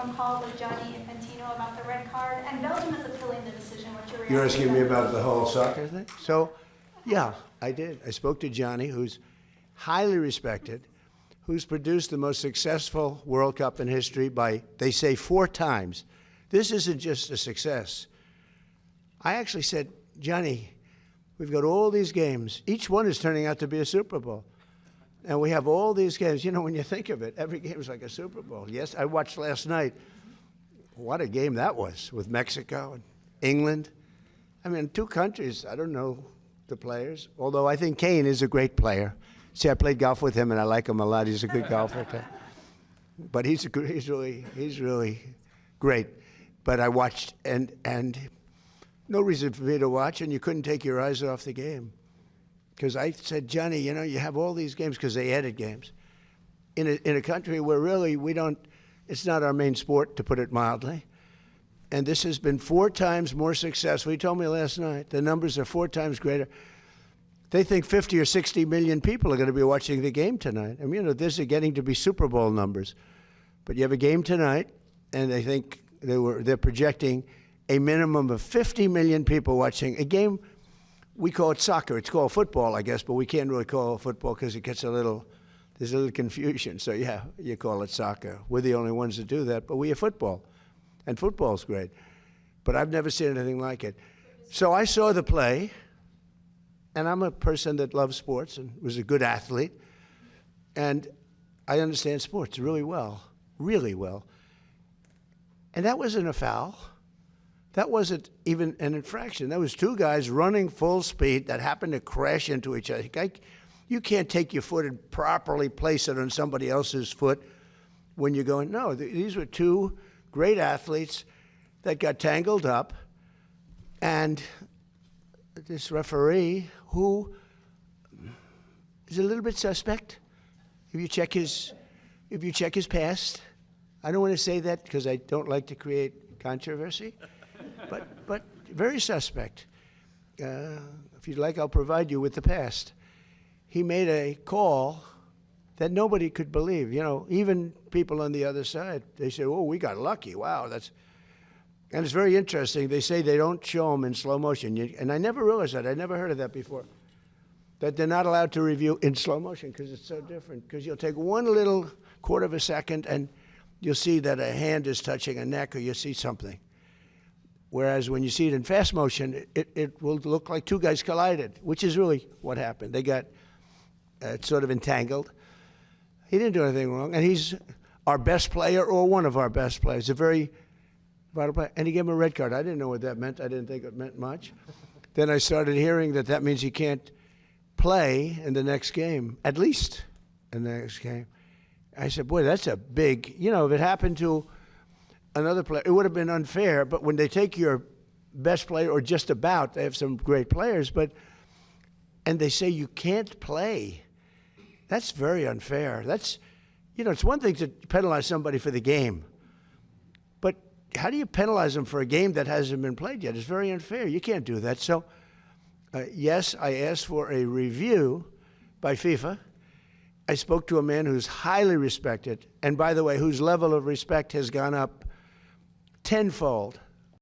phone call with Gianni Infantino about the red card, and Belgium is appealing the decision. What's your reaction? You're asking me about the whole soccer thing? So, yeah, I did. I spoke to Gianni, who's highly respected, who's produced the most successful World Cup in history by, they say, 4 times. This isn't just a success. I actually said, Johnny, we've got all these games. Each one is turning out to be a Super Bowl. And we have all these games. You know, when you think of it, every game is like a Super Bowl. Yes, I watched last night. What a game that was with Mexico and England. I mean, 2 countries, I don't know the players, although I think Kane is a great player. See, I played golf with him, and I like him a lot. He's a good golfer. But he's really great. But I watched, and no reason for me to watch, and you couldn't take your eyes off the game. Because I said, Johnny, you know, you have all these games, because they added games, in a country where really we don't, it's not our main sport, to put it mildly. And this has been 4 times more successful. He told me last night, the numbers are 4 times greater. They think 50 or 60 million people are going to be watching the game tonight. I mean, you know, this is getting to be Super Bowl numbers. But you have a game tonight, and they think they're projecting a minimum of 50 million people watching a game. We call it soccer. It's called football, I guess, but we can't really call it football because it gets there's a little confusion. So yeah, you call it soccer. We're the only ones that do that, but we have football, and football's great. But I've never seen anything like it. So I saw the play, and I'm a person that loves sports and was a good athlete, and I understand sports really well, really well. And that wasn't a foul. That wasn't even an infraction. That was 2 guys running full speed that happened to crash into each other. You can't take your foot and properly place it on somebody else's foot when you're going, no, these were 2 great athletes that got tangled up, and this referee, who is a little bit suspect, if you check his past. I don't want to say that because I don't like to create controversy, but very suspect. If you'd like, I'll provide you with the past. He made a call that nobody could believe. You know, even people on the other side, they say, oh, we got lucky. Wow, and it's very interesting. They say they don't show them in slow motion. And I never realized that. I never heard of that before, that they're not allowed to review in slow motion because it's so different. Because you'll take 1 little quarter of a second and you'll see that a hand is touching a neck, or you see something. Whereas when you see it in fast motion, it will look like 2 guys collided, which is really what happened. They got sort of entangled. He didn't do anything wrong, and he's our best player, or one of our best players, a very vital player. And he gave him a red card. I didn't know what that meant. I didn't think it meant much. Then I started hearing that means he can't play in the next game, at least in the next game. I said, boy, that's a big, you know, if it happened to another player, it would have been unfair. But when they take your best player, or just about, they have some great players, and they say you can't play, that's very unfair. That's, you know, it's one thing to penalize somebody for the game, but how do you penalize them for a game that hasn't been played yet? It's very unfair. You can't do that. So, yes, I asked for a review by FIFA. I spoke to a man who's highly respected, and by the way, whose level of respect has gone up tenfold